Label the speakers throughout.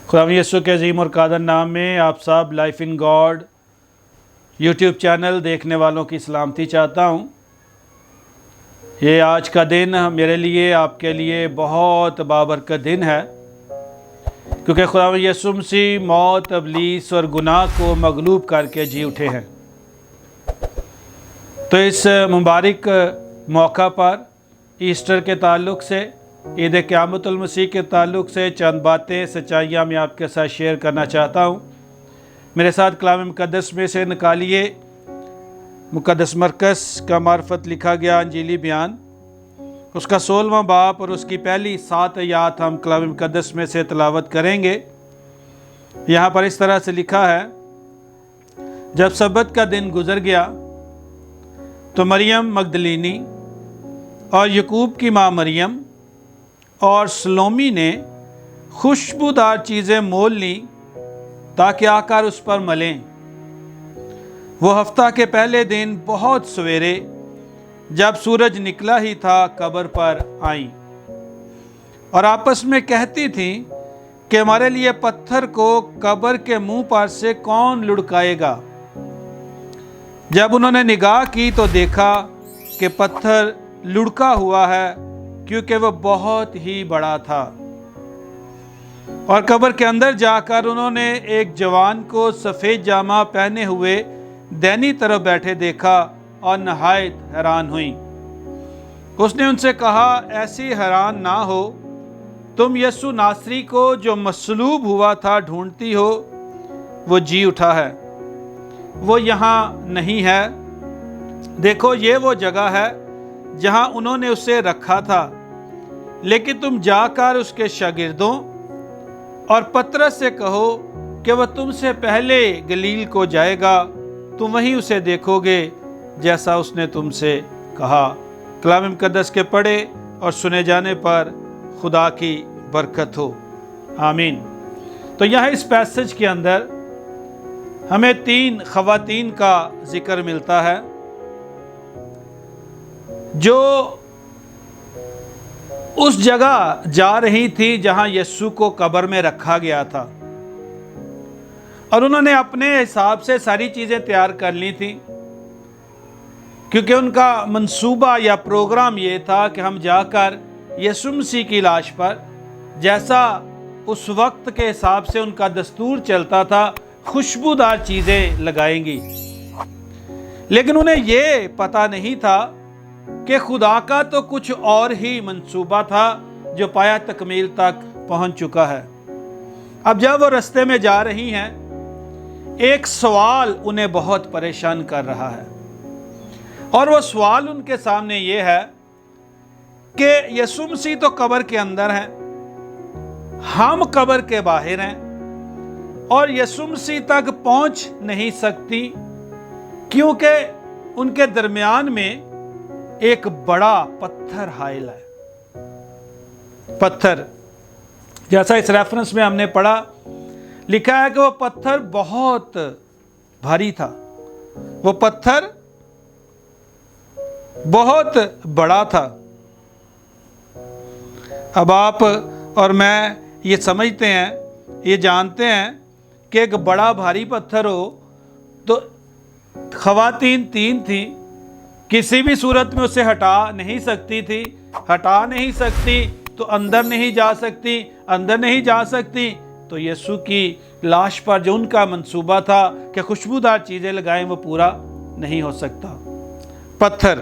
Speaker 1: खुदावंद यीशु के अजीम और कादर नाम में आप सब life in God YouTube channel देखने वालों की सलामती चाहता हूँ। ये आज का दिन मेरे लिए आपके लिए बहुत बाबरकत दिन है, क्योंकि खुदावंद यीशु मसीह मौत, इब्लीस और गुनाह को मगलूब करके जी उठे हैं। तो इस मुबारक मौका पर ईस्टर के ताल्लुक़ से, ईद क़यामतुल मसीह के ताल्लुक़ से चंद बातें, सच्चाइयाँ मैं आपके साथ शेयर करना चाहता हूँ। मेरे साथ कलाम मुक़द्दस में से निकालिए मुक़द्दस मरकज़ का मार्फत लिखा गया अंजीली बयान, उसका 16वां बाब और उसकी पहली 7 आयत हम कलाम मुक़द्दस में से तिलावत करेंगे। यहाँ पर इस तरह से लिखा है, जब सब्त का दिन गुजर गया तो मरियम मगदलीनी और यकूब की माँ मरियम और सलोमी ने खुशबूदार चीज़ें मोल लीं ताकि आकर उस पर मलें। वो हफ्ता के पहले दिन बहुत सवेरे, जब सूरज निकला ही था, कब्र पर आईं और आपस में कहती थीं कि हमारे लिए पत्थर को कब्र के मुंह पर से कौन लुढ़काएगा। जब उन्होंने निगाह की तो देखा कि पत्थर लुढ़का हुआ है, क्योंकि वह बहुत ही बड़ा था। और कब्र के अंदर जाकर उन्होंने एक जवान को सफ़ेद जामा पहने हुए दैनी तरफ बैठे देखा और नहायत हैरान हुई। उसने उनसे कहा, ऐसी हैरान ना हो, तुम यीशु नासरी को जो मसलूब हुआ था ढूंढती हो। वो जी उठा है, वो यहाँ नहीं है। देखो, ये वो जगह है जहाँ उन्होंने उसे रखा था। लेकिन तुम जाकर उसके शागिर्दों और पतरस से कहो कि वह तुमसे पहले गलील को जाएगा, तुम वहीं उसे देखोगे जैसा उसने तुमसे कहा। कलाम मुक़द्दस के पढ़े और सुने जाने पर खुदा की बरकत हो, आमीन। तो यहाँ इस पैसेज के अंदर हमें 3 ख़वातीन का जिक्र मिलता है जो उस जगह जा रही थी जहां यीशु को कब्र में रखा गया था, और उन्होंने अपने हिसाब से सारी चीज़ें तैयार कर ली थी, क्योंकि उनका मंसूबा या प्रोग्राम ये था कि हम जाकर यीशु मसीह की लाश पर, जैसा उस वक्त के हिसाब से उनका दस्तूर चलता था, खुशबूदार चीज़ें लगाएंगी। लेकिन उन्हें ये पता नहीं था कि खुदा का तो कुछ और ही मंसूबा था जो पाया तकमील तक पहुंच चुका है। अब जब वो रास्ते में जा रही हैं, एक सवाल उन्हें बहुत परेशान कर रहा है, और वो सवाल उनके सामने ये है कि यीशु मसीह तो कब्र के अंदर हैं, हम कब्र के बाहर हैं और यीशु मसीह तक पहुंच नहीं सकती, क्योंकि उनके दरमियान में एक बड़ा पत्थर हाइल है। पत्थर, जैसा इस रेफरेंस में हमने पढ़ा, लिखा है कि वो पत्थर बहुत भारी था, वो पत्थर बहुत बड़ा था। अब आप और मैं ये समझते हैं, ये जानते हैं कि एक बड़ा भारी पत्थर हो तो ख़वातीन 3 थी, किसी भी सूरत में उसे हटा नहीं सकती थी। हटा नहीं सकती तो अंदर नहीं जा सकती, अंदर नहीं जा सकती तो यीशु की लाश पर जो उनका मंसूबा था कि खुशबूदार चीज़ें लगाएं, वो पूरा नहीं हो सकता। पत्थर,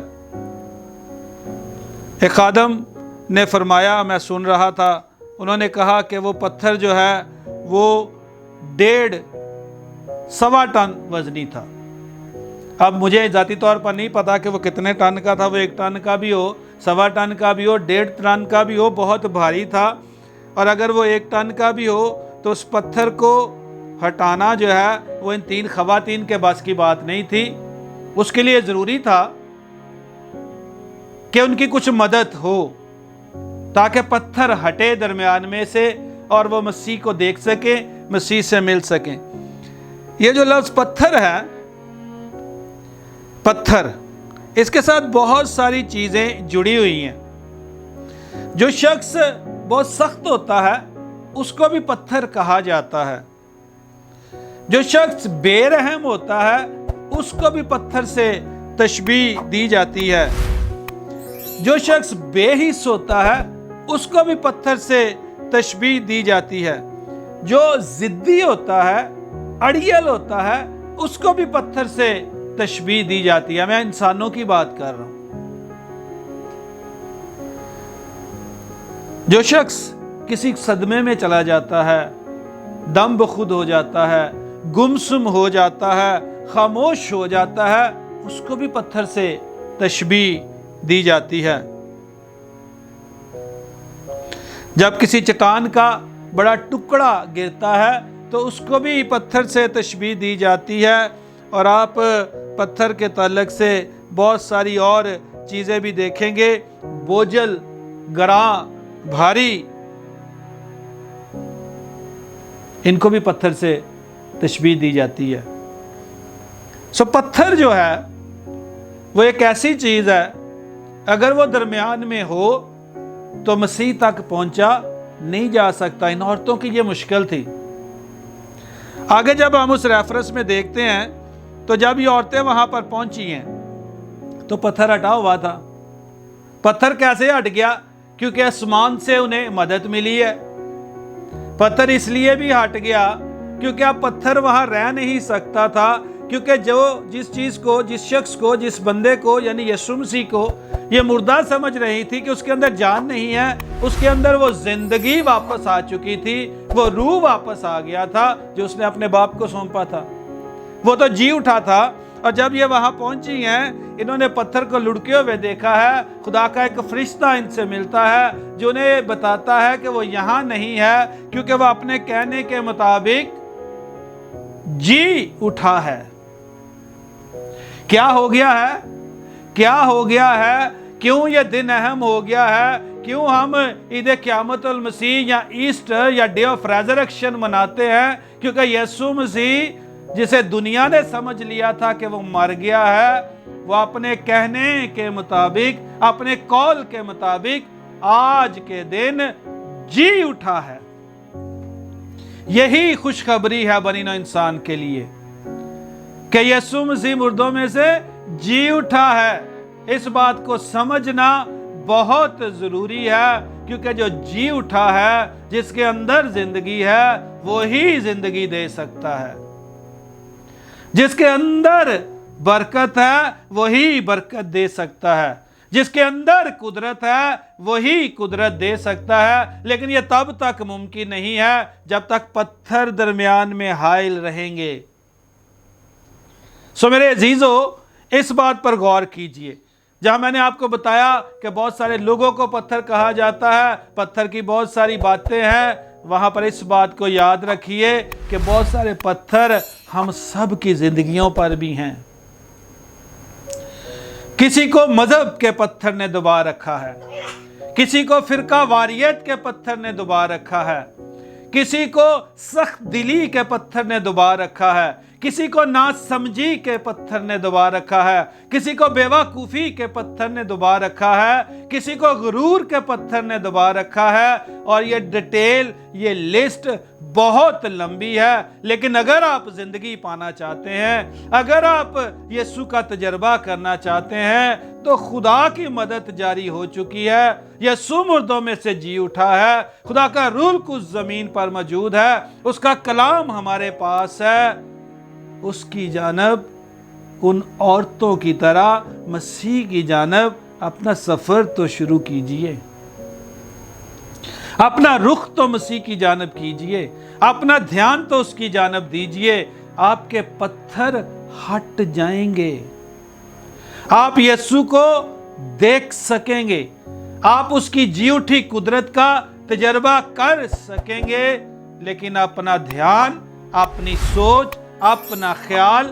Speaker 1: एक खादम ने फरमाया, मैं सुन रहा था, उन्होंने कहा कि वो पत्थर जो है वो 1.5-1.25 टन वजनी था। अब मुझे ज़ाती तौर पर नहीं पता कि वो कितने टन का था, वो 1 टन का भी हो, 1.25 टन का भी हो, 1.5 टन का भी हो, बहुत भारी था। और अगर वो 1 टन का भी हो तो उस पत्थर को हटाना जो है वो इन 3 ख़वातीन के बस की बात नहीं थी। उसके लिए ज़रूरी था कि उनकी कुछ मदद हो ताकि पत्थर हटे दरमियान में से और वो मसीह को देख सके, मसीह से मिल सकें। ये जो लफ्ज़ पत्थर है, पत्थर, इसके साथ बहुत सारी चीज़ें जुड़ी हुई हैं। जो शख्स बहुत सख्त होता है उसको भी पत्थर कहा जाता है। जो शख्स बेरहम होता है उसको भी पत्थर से तशबीह दी जाती है। जो शख्स बेहिस होता है उसको भी पत्थर से तशबीह दी जाती है। जो जिद्दी होता है, अड़ियल होता है, उसको भी पत्थर से तशबीह दी जाती है। मैं इंसानों की बात कर रहा हूं। जो शख्स किसी सदमे में चला जाता है, दम बखुद हो जाता है, गुमसुम हो जाता है, खामोश हो जाता है, उसको भी पत्थर से तशबीह दी जाती है। जब किसी चट्टान का बड़ा टुकड़ा गिरता है तो उसको भी पत्थर से तशबीह दी जाती है। और आप पत्थर के ताल्लुक से बहुत सारी और चीज़ें भी देखेंगे, बोझल, गरां, भारी, इनको भी पत्थर से तशबीह दी जाती है। सो पत्थर जो है वो एक ऐसी चीज़ है, अगर वो दरमियान में हो तो मसीह तक पहुंचा नहीं जा सकता। इन औरतों की ये मुश्किल थी। आगे जब हम उस रेफरेंस में देखते हैं तो जब ये औरतें वहां पर पहुंची हैं तो पत्थर हटा हुआ था। पत्थर कैसे हट गया? क्योंकि आसमान से उन्हें मदद मिली है। पत्थर इसलिए भी हट गया क्योंकि अब पत्थर वहां रह नहीं सकता था, क्योंकि जिस चीज को, जिस शख्स को, जिस बंदे को यानी यीशु मसीह को ये मुर्दा समझ रही थी कि उसके अंदर जान नहीं है, उसके अंदर वो जिंदगी वापस आ चुकी थी, वो रूह वापस आ गया था जो उसने अपने बाप को सौंपा था। वो तो जी उठा था। और जब ये वहां पहुंची हैं, इन्होंने पत्थर को लुढ़के हुए देखा है। खुदा का एक फरिश्ता इनसे मिलता है जो उन्हें बताता है कि वो यहां नहीं है, क्योंकि वो अपने कहने के मुताबिक जी उठा है। क्या हो गया है? क्या हो गया है? क्यों ये दिन अहम हो गया है? क्यों हम ईद क़यामतुल मसीह या ईस्टर या डे ऑफ रेजरेक्शन मनाते हैं? क्योंकि यीशु मसीह, जिसे दुनिया ने समझ लिया था कि वो मर गया है, वो अपने कहने के मुताबिक, अपने कौल के मुताबिक आज के दिन जी उठा है। यही खुशखबरी है बनी नौ इंसान के लिए कि यीशु मसीह मुर्दों में से जी उठा है। इस बात को समझना बहुत जरूरी है, क्योंकि जो जी उठा है, जिसके अंदर जिंदगी है, वो ही जिंदगी दे सकता है। जिसके अंदर बरकत है वही बरकत दे सकता है। जिसके अंदर कुदरत है वही कुदरत दे सकता है। लेकिन यह तब तक मुमकिन नहीं है जब तक पत्थर दरमियान में हाइल रहेंगे। सो मेरे अजीजों, इस बात पर गौर कीजिए। जहां मैंने आपको बताया कि बहुत सारे लोगों को पत्थर कहा जाता है, पत्थर की बहुत सारी बातें हैं, वहां पर इस बात को याद रखिए कि बहुत सारे पत्थर हम सब की जिंदगियों पर भी हैं। किसी को मजहब के पत्थर ने दबा रखा है, किसी को फिरका वारियत के पत्थर ने दबा रखा है, किसी को सख्त दिली के पत्थर ने दबा रखा है, किसी को नासमझी के पत्थर ने दबा रखा है, किसी को बेवकूफ़ी के पत्थर ने दबा रखा है, किसी को गुरूर के पत्थर ने दबा रखा है। और ये डिटेल, ये लिस्ट बहुत लंबी है। लेकिन अगर आप जिंदगी पाना चाहते हैं, अगर आप यीशु का तजर्बा करना चाहते हैं, तो खुदा की मदद जारी हो चुकी है। यीशु मुर्दों में से जी उठा है। खुदा का रूह कुछ जमीन पर मौजूद है। उसका कलाम हमारे पास है। उसकी जानब, उन औरतों की तरह मसीह की जानब अपना सफर तो शुरू कीजिए। अपना रुख तो मसीह की जानब कीजिए। अपना ध्यान तो उसकी जानब दीजिए। आपके पत्थर हट जाएंगे। आप यीशु को देख सकेंगे। आप उसकी जी उठी कुदरत का तजर्बा कर सकेंगे। लेकिन अपना ध्यान, अपनी सोच, अपना ख्याल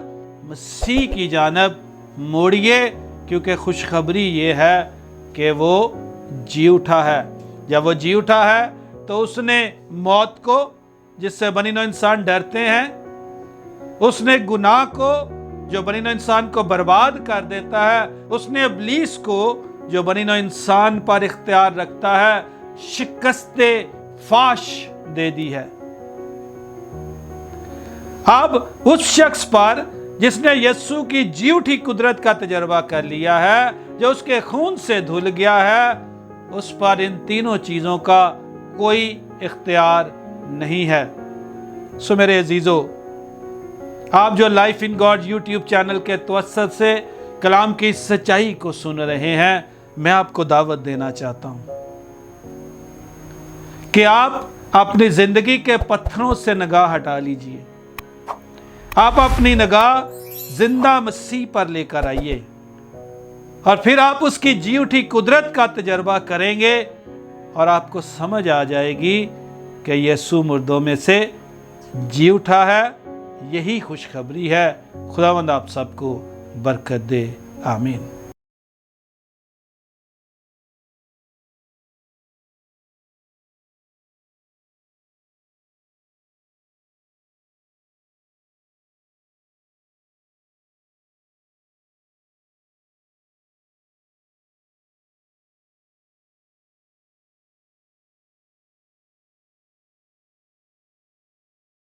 Speaker 1: मसीह की जानब मोड़िए, क्योंकि खुशखबरी ये है कि वो जी उठा है। जब वो जी उठा है तो उसने मौत को, जिससे बनी नौ इंसान डरते हैं, उसने गुनाह को, जो बनी नौ इंसान को बर्बाद कर देता है, उसने इब्लीस को, जो बनी नौ इंसान पर इख्तियार रखता है, शिकस्ते फाश दे दी है। अब उस शख्स पर जिसने यीशु की जी उठी कुदरत का तजर्बा कर लिया है, जो उसके खून से धुल गया है, उस पर इन तीनों चीजों का कोई इख्तियार नहीं है। सो मेरे अजीजों, आप जो life in God YouTube channel के तवस्सुत से कलाम की सच्चाई को सुन रहे हैं, मैं आपको दावत देना चाहता हूं कि आप अपनी जिंदगी के पत्थरों से निगाह हटा लीजिए। आप अपनी निगाह जिंदा मसीह पर लेकर आइए और फिर आप उसकी जी उठी कुदरत का तजर्बा करेंगे और आपको समझ आ जाएगी कि यीशु मुर्दों में से जी उठा है। यही खुशखबरी है। खुदावंद आप सबको बरकत दे। आमीन।